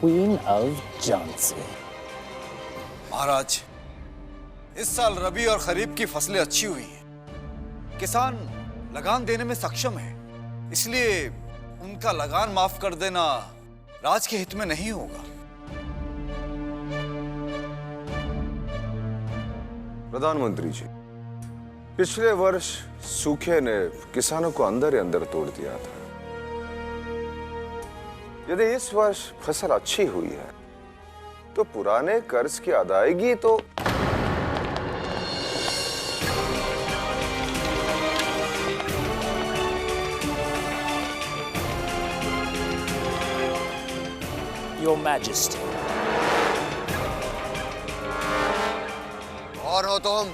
Queen of Jhansi. महाराज, इस साल रबी और खरीफ की फसलें अच्छी हुई हैं। किसान लगान देने में सक्षम है, इसलिए उनका लगान माफ कर देना राज के हित में नहीं होगा। प्रधानमंत्री जी, पिछले वर्ष सूखे ने किसानों को अंदर ही अंदर तोड़ दिया था। यदि इस वर्ष फसल अच्छी हुई है तो पुराने कर्ज की अदायगी तो Your Majesty. और हो तुम?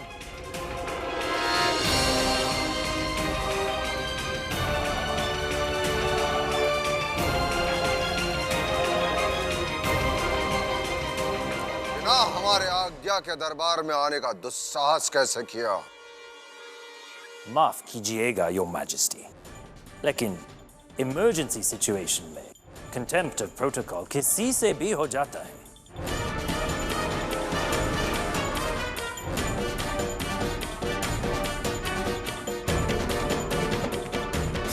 बिना हमारे आज्ञा के दरबार में आने का दुस्साहस कैसे किया? माफ कीजिएगा योर मैजेस्टी, लेकिन इमरजेंसी सिचुएशन में कंटेम्प्ट ऑफ प्रोटोकॉल किसी से भी हो जाता है।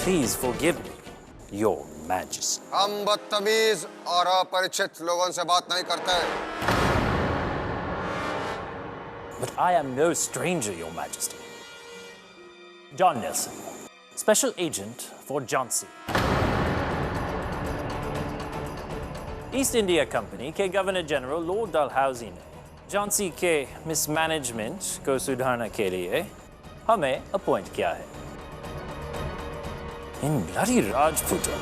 Please forgive me, Your Majesty. हम बदतमीज और अपरिचित लोगों से बात नहीं करते। But I am no stranger, Your Majesty. John Nelson, Special Agent for Jhansi. East India company के गवर्नर जनरल लॉर्ड डलहौजी ने झांसी के मिसमैनेजमेंट को सुधारने के लिए हमें अपॉइंट किया है। इन ब्लडी राजपूतों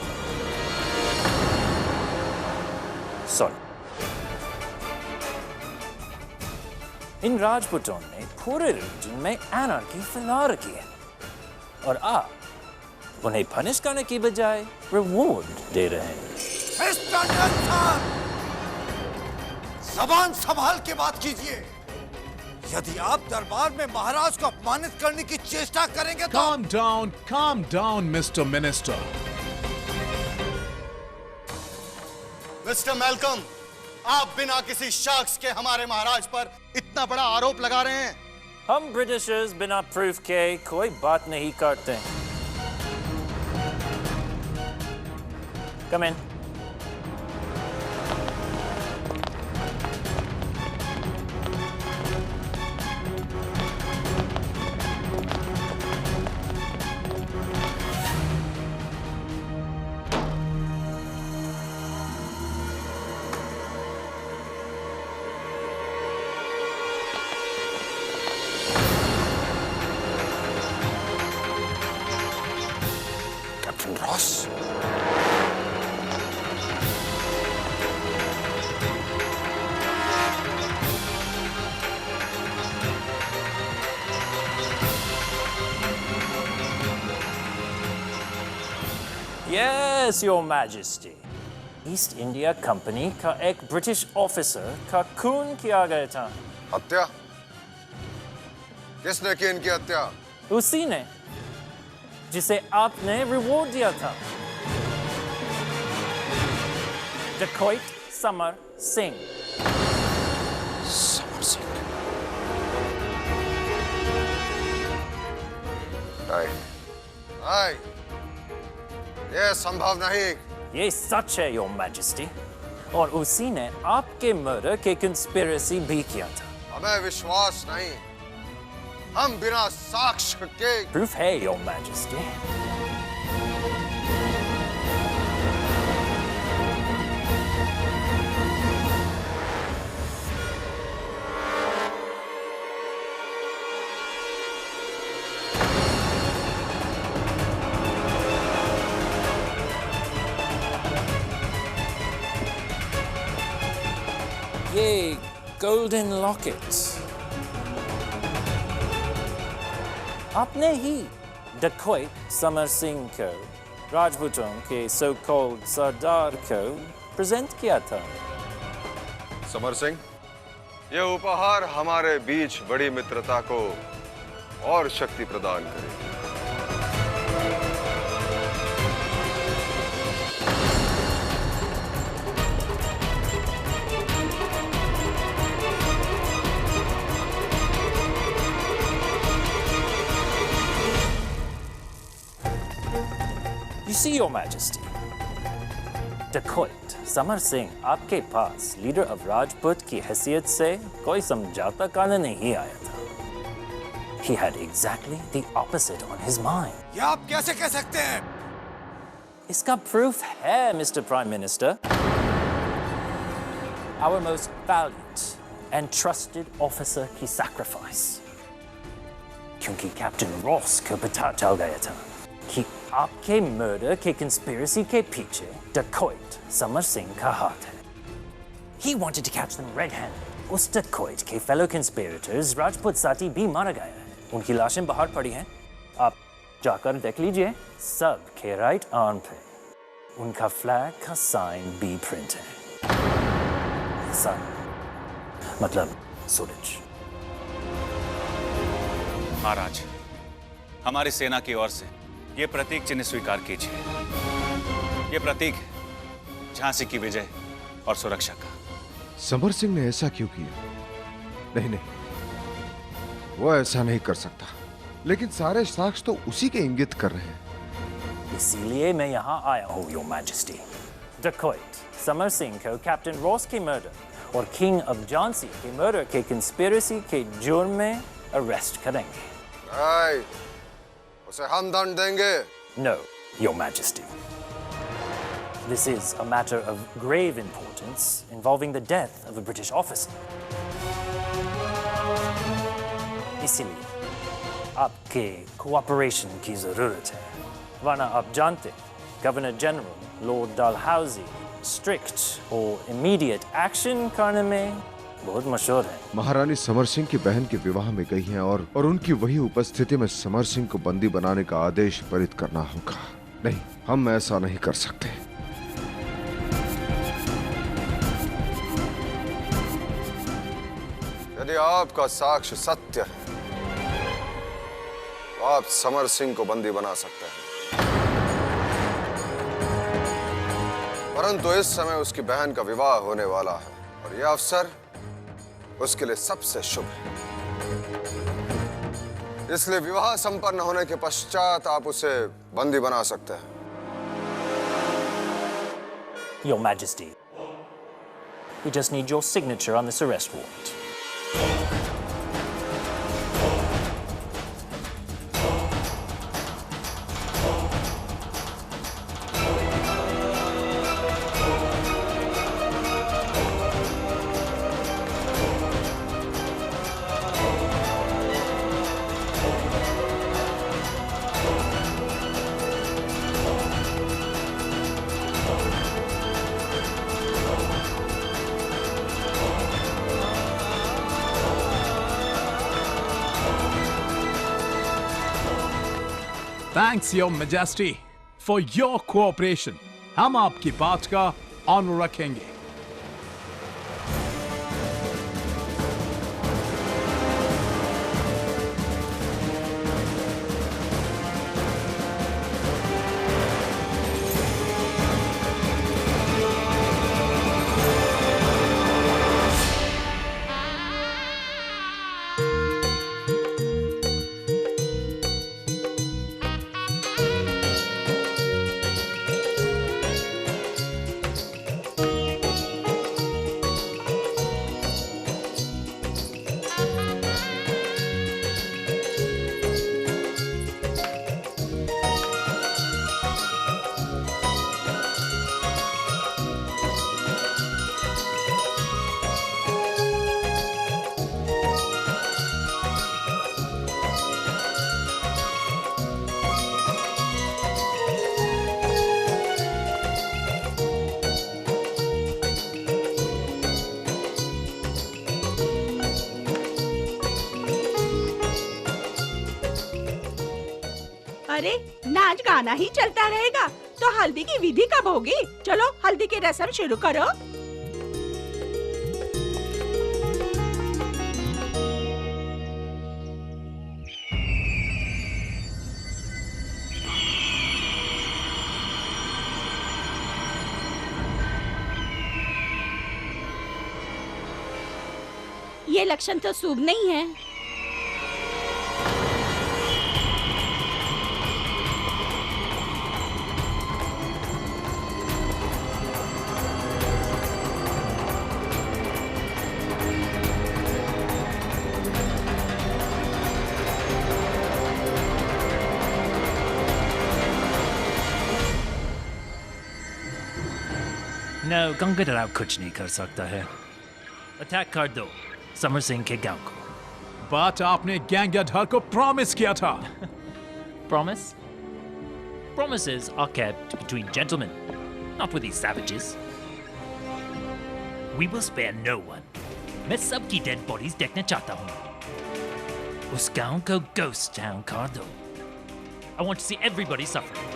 इन राजपूतों ने पूरे रीजन में एनार्की फैला रखी है और आप उन्हें पनिश करने की बजाय रिवॉर्ड दे रहे हैं। मिस्टर नेल्सन, ज़बान संभाल के बात कीजिए। यदि आप दरबार में महाराज को अपमानित करने की चेष्टा करेंगे तो Calm down, Mr. Minister. Mister Malcolm, आप बिना किसी शख्स के हमारे महाराज पर इतना बड़ा आरोप लगा रहे हैं। हम ब्रिटिशर्स बिना प्रूफ के कोई बात नहीं करते। Come in. Captain Ross, Yes, Your Majesty. East India company का एक ब्रिटिश ऑफिसर का खून किया गया था। हत्या? किसने की इनकी हत्या? उसी ने जिसे आपने रिवॉर्ड दिया था, डकॉइट समर सिंह। समर सिंह? नहीं, ये संभव नहीं। ये सच है योर मैजेस्टी, और उसी ने आपके मर्डर के कंस्पिरेसी भी किया था। हमें विश्वास नहीं, हम बिना साक्ष्य के। प्रूफ है योर मैजेस्टी। ये गोल्डन लॉकेट्स आपने ही डकॉइट समर सिंह को, राजपूतों के सो कॉल्ड सरदार को प्रेजेंट किया था। समर सिंह, यह उपहार हमारे बीच बड़ी मित्रता को और शक्ति प्रदान करेगी। mercy, Your Majesty. Dacoit Samar Singh आपके पास लीडर ऑफ राजपूत की हैसियत से कोई समझौता करने नहीं आया था. He had exactly the opposite on his mind. ये आप कैसे कह सकते हैं? इसका proof है, Mr. Prime Minister. Our most valiant and trusted officer की sacrifice. क्योंकि कैप्टन रॉस को पता चल गया था कि आपके मर्डर के कंस्पिरेसी के पीछे डकॉइट समर सिंह का हाथ है. He wanted to catch them red-handed. उस डकॉइट के fellow conspirators राजपूत साथी भी मारा गया है. उनकी लाशें बाहर पड़ी हैं. आप जाकर देख लीजिए. सब के राइट आर्म पे उनका फ्लैग का साइन भी प्रिंट है. सन मतलब सूरज. महाराज, हमारी सेना की ओर से ये प्रतीक चिन्ह स्वीकार कीजिए. ये प्रतीक है झांसी की विजय और सुरक्षा का. समर सिंह ने ऐसा क्यों किया? नहीं नहीं, वो ऐसा नहीं कर सकता. लेकिन सारे साक्ष्य तो उसी के इंगित कर रहे हैं. इसीलिए मैं यहाँ आया हूँ, योर मैजेस्टी. डकॉइट समर सिंह को कैप्टन रॉस के मर्डर और किंग ऑफ झांसी के मर्डर के कंस्पिरेसी के जुर्म में अरेस्ट करेंगे. उसे हम दंड देंगे. No, Your Majesty. This is a matter of grave importance involving the death of a British officer. इसीलिए आपके cooperation की जरूरत है. वरना आप जानते, governor general Lord Dalhousie strict और immediate action करने में बहुत मशहूर है. महारानी समर सिंह की बहन के विवाह में गई हैं और उनकी वही उपस्थिति में समर सिंह को बंदी बनाने का आदेश पारित करना होगा. नहीं, हम ऐसा नहीं कर सकते. यदि आपका साक्ष्य सत्य है तो आप समर सिंह को बंदी बना सकते हैं. परंतु इस समय उसकी बहन का विवाह होने वाला है और यह अवसर उसके लिए सबसे शुभ है. इसलिए विवाह संपन्न होने के पश्चात आप उसे बंदी बना सकते हैं. Your Majesty, we just need your signature on this arrest warrant. Thanks, Your Majesty, for your cooperation. हम आपकी बात का ऑनर रखेंगे. अरे नाच गाना ही चलता रहेगा तो हल्दी की विधि कब होगी? चलो हल्दी की रस्म शुरू करो. ये लक्षण तो शुभ नहीं है. No, गंगा राव कुछ नहीं कर सकता है। अटैक कर दो समर सिंह के गांव को। बात आपने गंगाधर को प्रॉमिस किया था। Promise? Promises are kept between gentlemen, not with these savages. We will spare no one. मैं सबकी डेड बॉडीज देखना चाहता हूँ। उस गांव को ghost town कर दो। I want to see everybody suffering.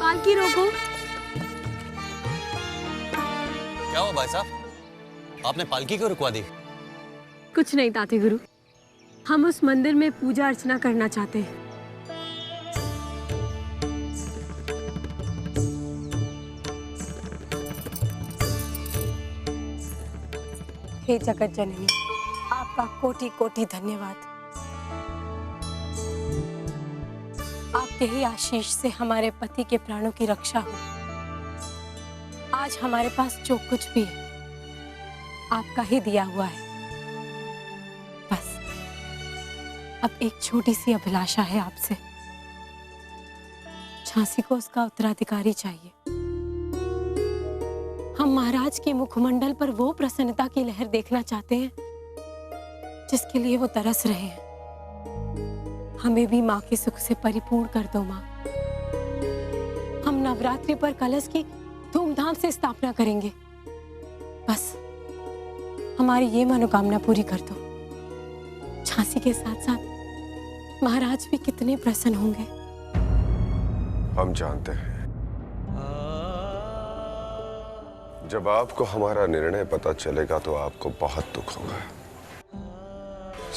पालकी रोको। क्या हुआ भाई साहब, आपने पालकी क्यों रुकवा दी? कुछ नहीं ताते गुरु, हम उस मंदिर में पूजा अर्चना करना चाहते हैं। हे जगत जननी, आपका कोटि कोटि धन्यवाद। आपके ही आशीष से हमारे पति के प्राणों की रक्षा हो। आज हमारे पास जो कुछ भी है आपका ही दिया हुआ है। बस अब एक छोटी सी अभिलाषा है आपसे, झांसी को उसका उत्तराधिकारी चाहिए। हम महाराज के मुखमंडल पर वो प्रसन्नता की लहर देखना चाहते हैं जिसके लिए वो तरस रहे हैं। हमें भी माँ के सुख से परिपूर्ण कर दो माँ। हम नवरात्रि पर कलश की धूमधाम से स्थापना करेंगे। बस हमारी ये मनोकामना पूरी कर दो। झांसी के साथ साथ महाराज भी कितने प्रसन्न होंगे। हम जानते हैं जब आपको हमारा निर्णय पता चलेगा तो आपको बहुत दुख होगा।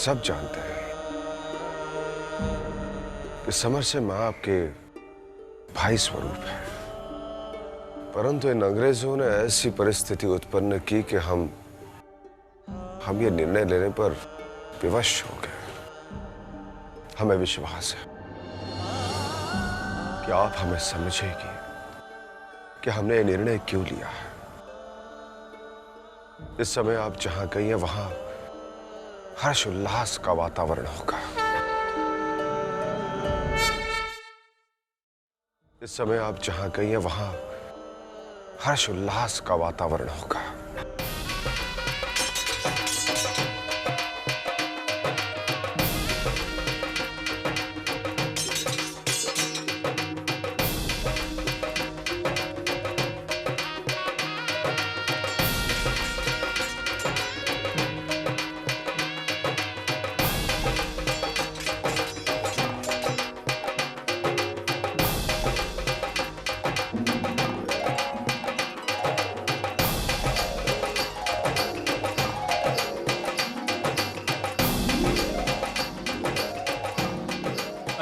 सब जानते हैं कि समर से मां आपके भाई स्वरूप है, परंतु इन अंग्रेजों ने ऐसी परिस्थिति उत्पन्न की कि हम ये निर्णय लेने पर विवश हो गए। हमें विश्वास है कि आप हमें समझेगी कि हमने ये निर्णय क्यों लिया है। इस समय आप जहां गई हैं वहां हर्ष उल्लास का वातावरण होगा। इस समय आप जहां गई हैं वहां हर्ष उल्लास का वातावरण होगा।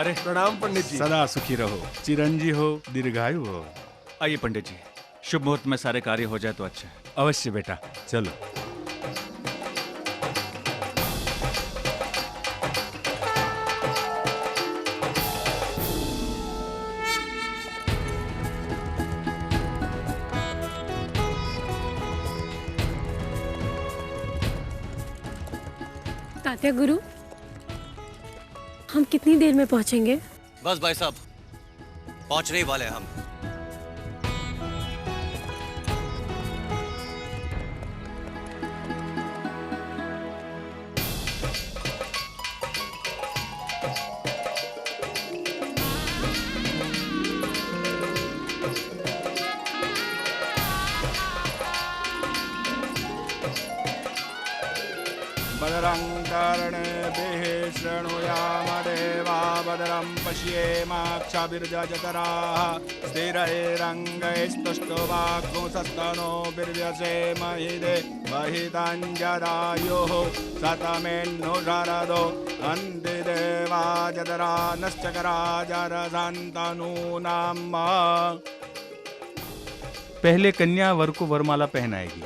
अरे प्रणाम पंडित जी। सदा सुखी रहो, चिरंजीव हो, दीर्घायु हो। आइए पंडित जी, शुभ मुहूर्त में सारे कार्य हो जाए तो अच्छा है। अवश्य बेटा, चलो। तात्या गुरु, हम कितनी देर में पहुंचेंगे? बस भाई साहब, पहुंचने ही वाले हैं हम। बदरं कर्णे देहे शृणुयाम देवा भद्रं पश्येमाक्षाभिर्जतराः स्थिरैरङ्गैस्तुष्टुवाग्मुसस्तनो वीर्यसेमहिदे महिताञ्जदायुः शतमेन्नु शरदो अन्तिदेवा जतरा नश्चकरा जरसन्तनूनाम्। पहले कन्या वर को वरमाला पहनाएगी।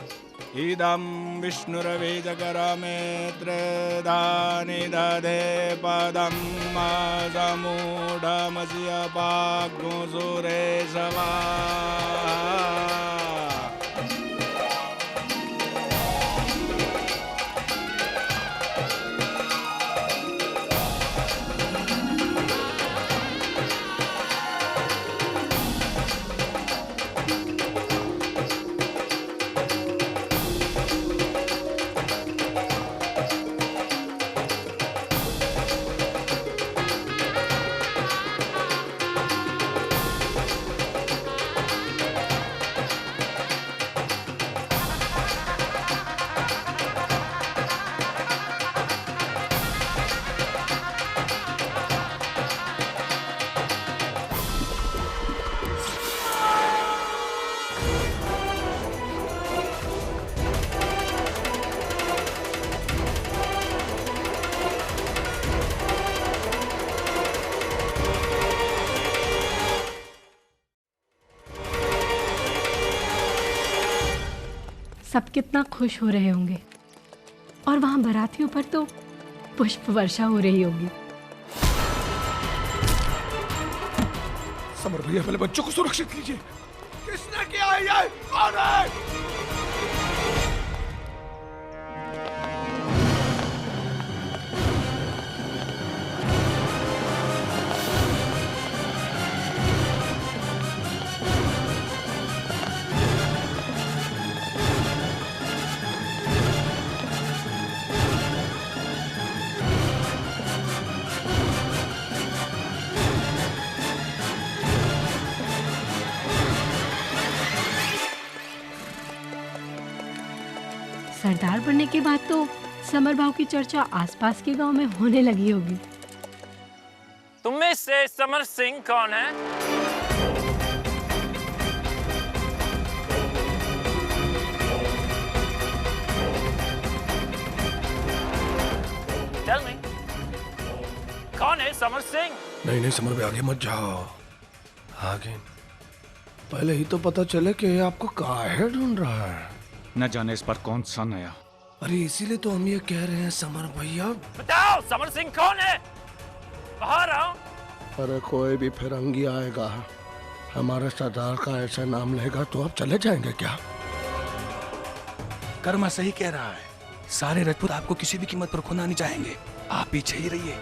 इदं विष्णुरविजकरमेत्रेदानि दधे पदं समूढमस्य पाग्मुसुरेशवा। सब कितना खुश हो रहे होंगे और वहां बारातियों पर तो पुष्प वर्षा हो रही होगी। समर भैया पहले बच्चों को सुरक्षित कीजिए। किसने किया है ये? कौन है? सरदार बनने के बाद तो समर भाव की चर्चा आसपास के गांव में होने लगी होगी। तुम में से समर सिंह कौन है? Tell me, कौन है समर सिंह? नहीं समर भाई आगे मत जाओ। आगे पहले ही तो पता चले कि ये आपको काहे ढूंढ रहा है। न जाने इस पर कौन सा नया। अरे इसीलिए तो हम ये कह रहे हैं समर भैया। बताओ समर सिंह कौन है? बाहर आओ। अरे कोई भी फिरंगी आएगा हमारे सरदार का ऐसा नाम लेगा तो आप चले जाएंगे क्या? कर्मा सही कह रहा है। सारे राजपूत आपको किसी भी कीमत पर खोना नहीं चाहेंगे। आप पीछे ही रहिए।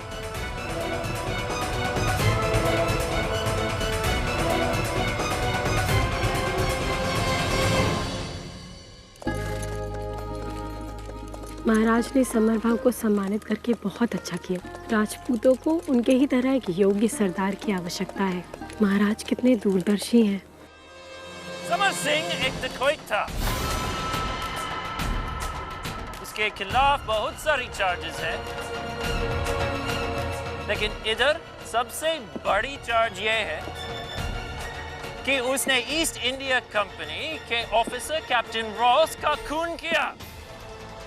महाराज ने समर भाव को सम्मानित करके बहुत अच्छा किया। राजपूतों को उनके ही तरह एक योग्य सरदार की आवश्यकता है। महाराज कितने दूरदर्शी हैं। समर सिंह एक डकैत था। उसके खिलाफ बहुत सारी चार्जेस हैं, लेकिन इधर सबसे बड़ी चार्ज ये है कि उसने ईस्ट इंडिया कंपनी के ऑफिसर कैप्टन रॉस का खून किया।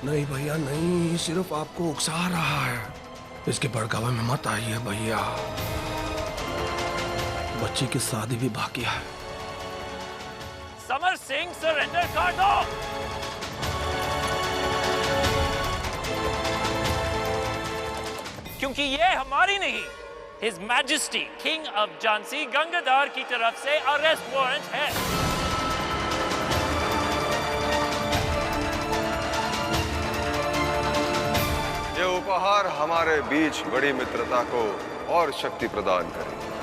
नहीं भैया नहीं, सिर्फ आपको उकसा रहा है। इसके भड़कावे में मत आइए भैया। बच्ची की शादी भी बाकी है। समर सिंह सरेंडर कर दो। क्योंकि ये हमारी नहीं, His Majesty King of Jhansi Gangadhar की तरफ से अरेस्ट वारंट है। ये उपहार हमारे बीच बड़ी मित्रता को और शक्ति प्रदान करेगा।